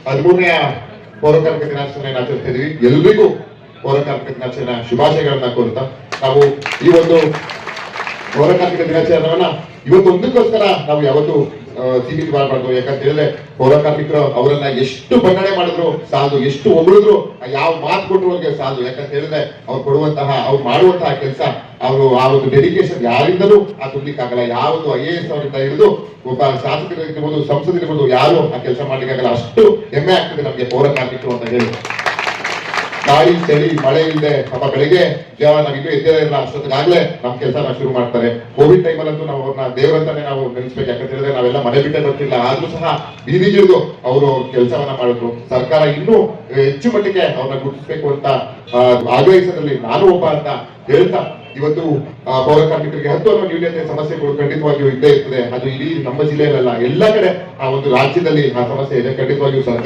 13ನೇ ಪೌರ ಕಾರ್ಮಿಕ ದಿನಾಚರಣೆಯನ್ನು ಆಚರಿಸ್ತಾ ಇದೀವಿ. ಎಲ್ರಿಗೂ ಪೌರ ಕಾರ್ಮಿಕ ದಿನಾಚರಣೆ ಶುಭಾಶಯಗಳನ್ನ ಕೋರುತ್ತಾ ನಾವು ಈ ಒಂದು ಪೌರ ಕಾರ್ಮಿಕ ದಿನಾಚರಣೆಯನ್ನ ಇವತ್ತೊಂದಕ್ಕೋಸ್ಕರ ನಾವು ಯಾವತ್ತು ಸೀಮಿತ ಮಾಡಬಾರ್ದು. ಯಾಕಂತ ಹೇಳಿದ್ರೆ ಪೌರ ಕಾರ್ಮಿಕರು ಅವರನ್ನ ಎಷ್ಟು ಬಣ್ಣನೆ ಮಾಡಿದ್ರು ಸಾಲದು, ಎಷ್ಟು ಹೊಗಳಿದ್ರು ಯಾವ ಮಾತು ಕೊಟ್ಟವ್ರಿಗೆ ಸಾಲದು. ಯಾಕಂತ ಹೇಳಿದ್ರೆ ಅವ್ರು ಕೊಡುವಂತಹ ಅವ್ರು ಮಾಡುವಂತಹ ಕೆಲಸ ಅವರು ಆ ಒಂದು ಡೆಡಿಕೇಶನ್ ಯಾರಿಂದಲೂ ತುಂಬಲಿಕ್ಕಾಗಲ್ಲ. ಯಾವೊಂದು IAS ಅವರಿಂದ ಹಿಡಿದು ಒಬ್ಬ ಶಾಸಕರಿರ್ಬೋದು, ಸಂಸದರಿರ್ಬೋದು, ಯಾರು ಆ ಕೆಲಸ ಮಾಡ್ಲಿಕ್ಕಾಗಲ್ಲ. ಅಷ್ಟು ಹೆಮ್ಮೆ ಆಗ್ತದೆ ನಮ್ಗೆ ಪೌರ ಕಾರ್ಮಿಕರು ಅಂತ ಹೇಳಿ. ಗಾಳಿ ಚಳಿ ಮಳೆ ಇಲ್ಲದೆ ನಮ್ಮ ಬೆಳಗ್ಗೆ ನಾವು ಇನ್ನೂ ಎದ್ದೇ ಇಲ್ಲ ಅಷ್ಟೊತ್ತಿಗಾಗ್ಲೇ ನಮ್ ಕೆಲಸ ಶುರು ಮಾಡ್ತಾರೆ. ಕೋವಿಡ್ ಟೈಮಲ್ಲಂತೂ ನಾವು ಅವ್ರನ್ನ ದೇವರಂತಾನೆ ನಾವು ನೆನೆಸ್ಬೇಕು. ಯಾಕಂತ ಹೇಳಿದ್ರೆ ನಾವೆಲ್ಲ ಮನೆ ಬಿಟ್ಟೆ ಬರ್ತಿಲ್ಲ, ಆದ್ರೂ ಸಹ ಬೀದಿಗಿಳಿದು ಅವರು ಕೆಲಸವನ್ನ ಮಾಡಿದ್ರು. ಸರ್ಕಾರ ಇನ್ನೂ ಹೆಚ್ಚು ಮಟ್ಟಿಗೆ ಅವ್ರನ್ನ ಗುರುತಿಸಬೇಕು ಅಂತ ಆಗ್ರಹಿಸೋದ್ರಲ್ಲಿ ನಾನು ಒಬ್ಬ ಅಂತ ಹೇಳ್ತಾ, ಇವತ್ತು ಪೌರ ಕಾರ್ಮಿಕರಿಗೆ 10 ಅನ್ನೋ ನ್ಯೂನತೆ ಸಮಸ್ಯೆಗಳು ಖಂಡಿತವಾಗಿಯೂ ಇದ್ದೇ ಇರ್ತದೆ. ಅದು ಇಡೀ ನಮ್ಮ ಜಿಲ್ಲೆಯಲ್ಲ, ಎಲ್ಲ ಕಡೆ ಆ ಒಂದು ರಾಜ್ಯದಲ್ಲಿ ಆ ಸಮಸ್ಯೆ ಇದೆ. ಖಂಡಿತವಾಗಿಯೂ ಸರ್ಕಾರ